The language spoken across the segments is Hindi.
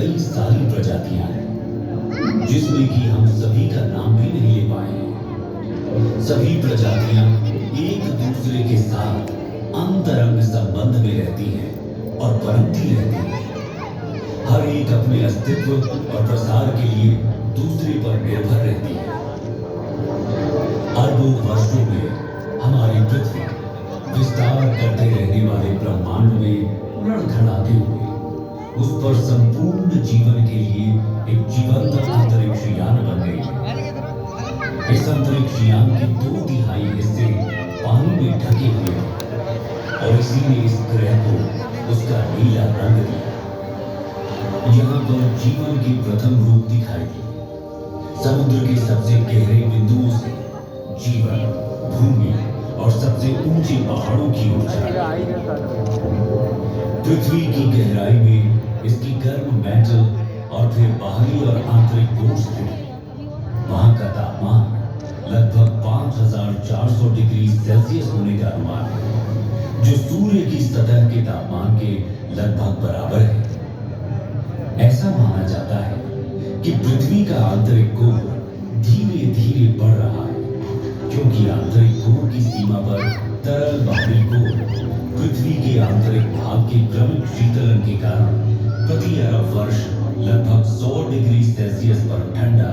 कई सारी प्रजातियां हैं जिसमें कि हम सभी का नाम भी नहीं ले पाए हैं। सभी प्रजातियां एक दूसरे के साथ अंतरंग संबंध में रहती हैं और पनपती रहती हैं। हर एक अपने अस्तित्व और प्रसार के लिए दूसरे पर निर्भर रहती है। अरबों वर्षों में हमारी पृथ्वी विस्तार करते रहने वाले ब्रह्मांड में लड़खड़ाते हुए उस पर संपूर्ण जीवन के लिए एक जीवंत अंतरिक्ष यान बन गई है। इस अंतरिक्ष यान के 2/3 हिस्से पानी में ढके हुए हैं और इसी ने इस ग्रह को उसका नीला रंग दिया। यहाँ पर जीवन की प्रथम रूप दिखाई दी। समुद्र के सबसे गहरे बिंदुओं से जीवन, भूमि और सबसे ऊंचे पहाड़ों की ओर चला। पृथ्वी की गहराई में इसकी गर्म मैंटल और फिर बाहरी और आंतरिक कोर स्थिति। वहां का तापमान लगभग 5400 डिग्री सेल्सियस होने का अनुमान है, जो सूर्य की सतह के तापमान के लगभग बराबर है। ऐसा माना जाता है कि पृथ्वी का आंतरिक कोर धीरे धीरे बढ़ रहा है, क्योंकि आंतरिक कोर की सीमा पर तरल बाहरी कोर पृथ्वी के आंतरिक भाग के क्रमिक शीतलन के कारण प्रति अरब वर्ष लगभग 100 डिग्री सेल्सियस पर ठंडा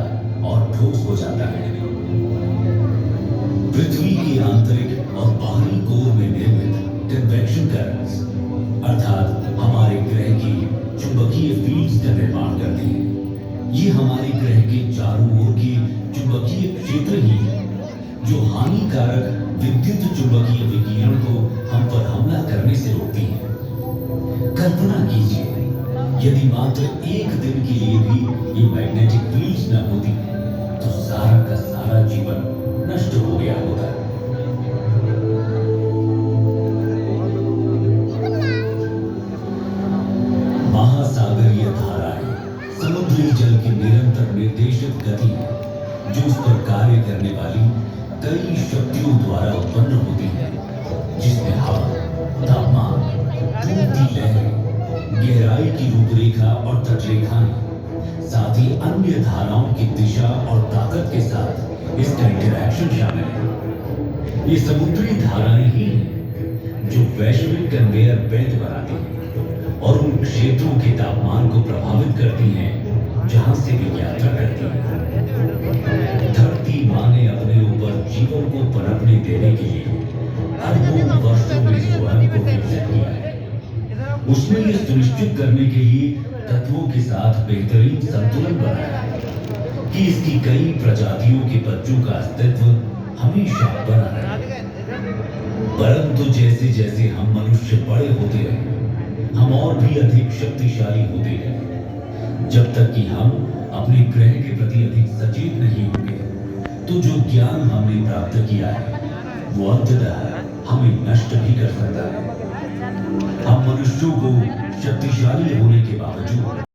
और ठोस हो जाता है। पृथ्वी के आंतरिक और बाहरी कोर में निर्मित कन्वेक्शन करंट्स अर्थात हमारे ग्रह की चुंबकीय फील्ड्स का निर्माण करते हैं। ये हमारे ग्रह के चारों ओर के चुंबकीय क्षेत्र ही है जो हानिकारक विद्युत चुंबकीय विकिरण को हम पर हमला करने से रोकती है। कल्पना कीजिए, यदि मात्र एक दिन के लिए भी ये मैग्नेटिक फील्ड्स न होती तो सारा का सारा जीवन नष्ट हो गया होता। महासागरीय धाराएं समुद्री जल की निरंतर निर्देशित गति है जो उस पर कार्य करने वाली कई शक्तियों द्वारा उत्पन्न होती है, जिसमें हवा, तापमान, धूप की लहरें, गहराई की रूपरेखा और तटरेखाएं, साथ ही अन्य धाराओं की दिशा और ताकत के साथ इसका इंटरैक्शन शामिल है। ये समुद्री धाराएं ही हैं जो वैश्विक कन्वेयर बेल्ट बनाती हैं और उन क्षेत्रों के तापमान को प्रभावित करती हैं जहां से वे यात्रा करती हैं। धरती मां ने अपने ऊपर जीवन को पनपने देने के लिए अरबों वर्षों में स्वयं को विकसित किया है। उसने ये सुनिश्चित करने के लिए तत्वों के साथ बेहतरीन संतुलन बनाया है कि इसकी कई प्रजातियों के बच्चों का अस्तित्व हमेशा बना रहे। परंतु जैसे जैसे हम मनुष्य बड़े होते रहे, हम और भी अधिक शक्तिशाली होते गए। जब तक कि हम अपने ग्रह के प्रति अधिक सचेत नहीं होंगे, तो जो ज्ञान हमने प्राप्त किया है वो अंततः हमें नष्ट भी कर सकता है। हम मनुष्यों को शक्तिशाली होने के बावजूद